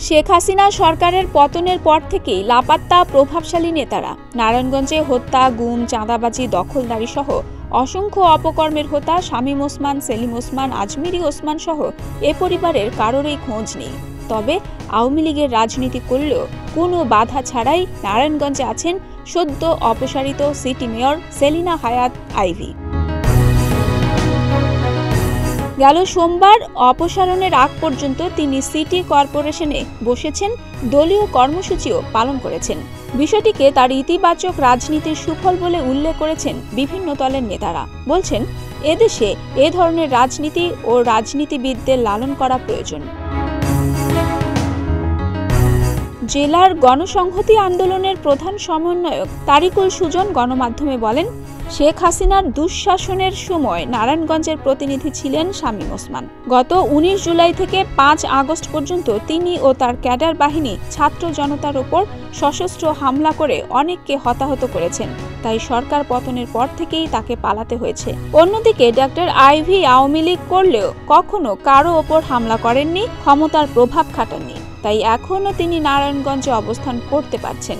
শেখ হাসিনা সরকারের পতনের পর থেকেই লাপাত্তা প্রভাবশালী নেতারা। নারায়ণগঞ্জে হত্যা, গুম, চাঁদাবাজি, দখলদারি সহ অসংখ্য অপকর্মের হোতা শামীম ওসমান, সেলিম ওসমান, আজমিরি ওসমান সহ এ পরিবারের কারোরই খোঁজ নেই। তবে আওয়ামী লীগের রাজনীতি করলেও কোনো বাধা ছাড়াই নারায়ণগঞ্জে আছেন সদ্য অপসারিত সিটি মেয়র সেলিনা হায়াৎ আইভী। গেল সোমবার অপসারণের আগ পর্যন্ত তিনি সিটি কর্পোরেশনে বসেছেন, দলীয় কর্মসূচিও পালন করেছেন। বিষয়টিকে তার ইতিবাচক রাজনীতির সুফল বলে উল্লেখ করেছেন বিভিন্ন দলের নেতারা। বলছেন, এদেশে এ ধরনের রাজনীতি ও রাজনীতিবিদদের লালন করা প্রয়োজন। জেলার গণসংহতি আন্দোলনের প্রধান সমন্বয়ক তারিকুল সুজন গণমাধ্যমে বলেন, শেখ হাসিনার দুঃশাসনের সময় নারায়ণগঞ্জের প্রতিনিধি ছিলেন শামীম ওসমান। গত ১৯ জুলাই থেকে ৫ আগস্ট পর্যন্ত তিনি ও তার ক্যাডার বাহিনী ছাত্র জনতার ওপর সশস্ত্র হামলা করে অনেককে হতাহত করেছেন। তাই সরকার পতনের পর থেকেই তাকে পালাতে হয়েছে। অন্যদিকে ডক্টর আইভী আওয়ামী লীগ করলেও কখনো কারো ওপর হামলা করেননি, ক্ষমতার প্রভাব খাটাননি। তাই এখনও তিনি নারায়ণগঞ্জে অবস্থান করতে পারছেন।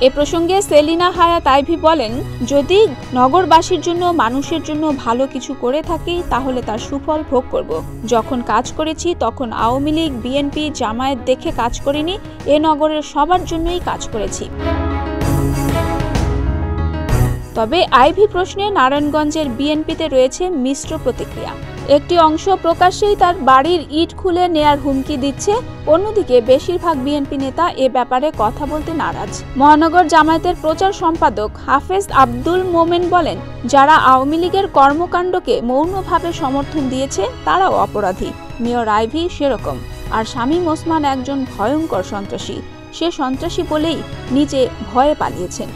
এ প্রসঙ্গে সেলিনা হায়াৎ আইভী বলেন, যদি নগরবাসীর জন্য, মানুষের জন্য ভালো কিছু করে থাকি তাহলে তার সুফল ভোগ করব। যখন কাজ করেছি তখন আওয়ামী লীগ, বিএনপি, জামায়াত দেখে কাজ করিনি, এ নগরের সবার জন্যই কাজ করেছি। তবে আইভী প্রশ্নে নারায়ণগঞ্জের বিএনপিতে রয়েছে মিশ্র প্রতিক্রিয়া। একটি অংশ প্রকাশ্যেই তার বাড়ির ইট খুলে নেয়ার হুমকি দিচ্ছে, অন্যদিকে বেশিরভাগ বিএনপি নেতা এ ব্যাপারে কথা বলতে নারাজ। মহানগর জামায়াতের প্রচার সম্পাদক হাফেজ আব্দুল মোমেন বলেন, যারা আওয়ামী লীগের কর্মকাণ্ডকে মৌনভাবে সমর্থন দিয়েছে তারাও অপরাধী। মেয়র আইভী সেরকম। আর শামীম ওসমান একজন ভয়ঙ্কর সন্ত্রাসী। সে সন্ত্রাসী বলেই নিজে ভয়ে পালিয়েছেন।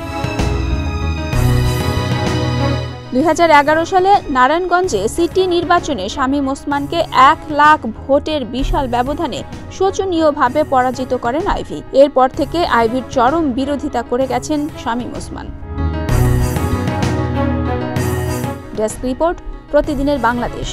২০১১ সালে নারায়ণগঞ্জে সিটি নির্বাচনে শামীম ওসমানকে ১ লাখ ভোটের বিশাল ব্যবধানে শোচনীয়ভাবে পরাজিত করেন আইভী। এরপর থেকে আইভীর চরম বিরোধিতা করে গেছেন শামীম ওসমান। ডেস্ক রিপোর্ট, প্রতিদিনের বাংলাদেশ।